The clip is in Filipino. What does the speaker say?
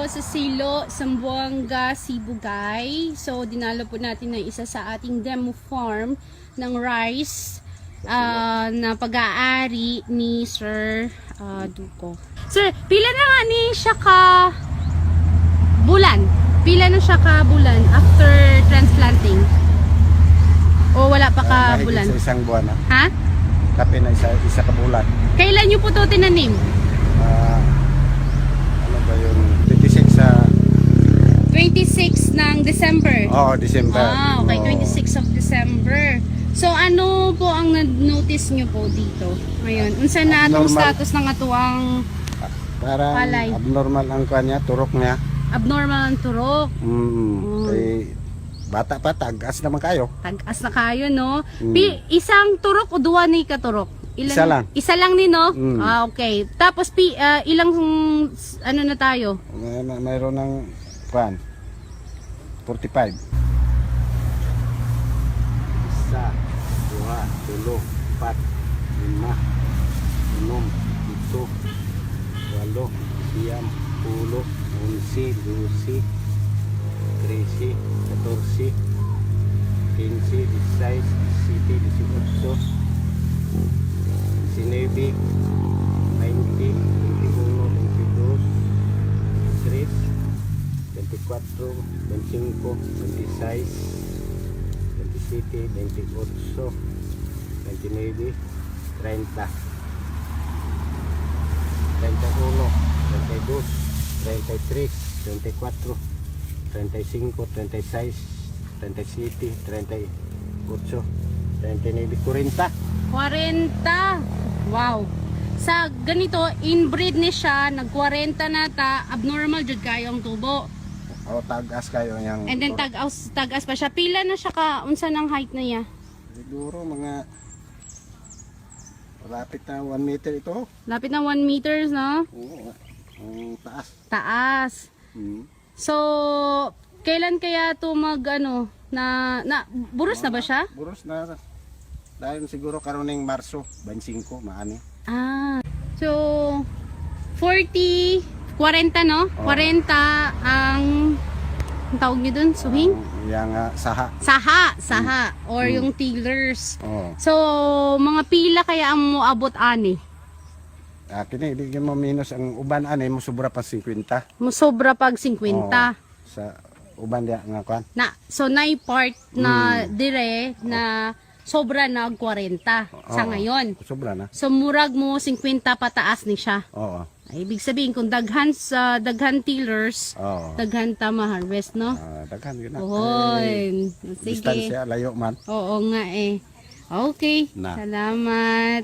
tayo sa Silo, Zamboanga, Sibugay. So, dinalo po natin na isa sa ating demo farm ng rice na pag-aari ni Sir Duco. Sir, pila na nga ni siya ka bulan? Pila na siya ka bulan after transplanting? O wala pa ka bulan? Sa isang buwan na. Ha? Kape na isa ka bulan. Kailan nyo po ito tinanim? Ano ba yun? 26 sa... 26 ng December. Oo, December. Okay, Oo. 26 of December. So ano po ang na-notice nyo po dito ngayon? Unsa na atong Abnormal. status ng atuang Parang palay. abnormal ang kanya, turok niya. abnormal ang turok? Eh, bata pa, tagas naman kayo. Tag-as na kayo, no? Mm. Isang turok o duwa ni katurok? Isa lang. Isa lang ni, no? Mm. Okay. Tapos ilang ano na tayo? Mayroon ng 45. Isa, dua, tulo, empat, lima, enam, pito, walo, siyam, pulo, 11, 12, 13, 14, 15, 16, 17, 18, 19, 20, 21, 22, 23, 24, 25, 26, 27, 28, 29, 30, 31, 32, 33, 34, 35, 36, 37, 38, 39, 40. 40. Wow. Sa ganito, inbreed ni siya, nag-40 na ta, abnormal jud kayo ang tubo. O tagas kayo yang. And then tag-as pa siya. Pila na siya ka, unsa ng height na niya? Siguro mga lapit na 1 meter ito. Lapit na 1 meters, no? Oo, ang taas. Taas. So, kailan kaya to mag ano, buros na ba siya? Buros na. Dahil siguro karoning Marso, 25, maani. So 40, 40 no? 40 ang tawag niyo dun, suhing? Yang saha. Saha or yung tillers. Oo. So mga pila kaya ang moabot ani? Kini di mo minus ang uban ani mo sobra pa 50. Mosobra pag 50. Sa uban dia nga kwan. So nay part na dire na sobra na 40 sa ngayon. Sobra na. So murag mo 50 pataas ni siya. Oo. Ay, ibig sabihin kung daghan tillers, Oo. daghan ta ma-harvest, no? Daghan yun na. Oy, sige. Distansya layo man. Oo nga eh. Okay, Na. salamat.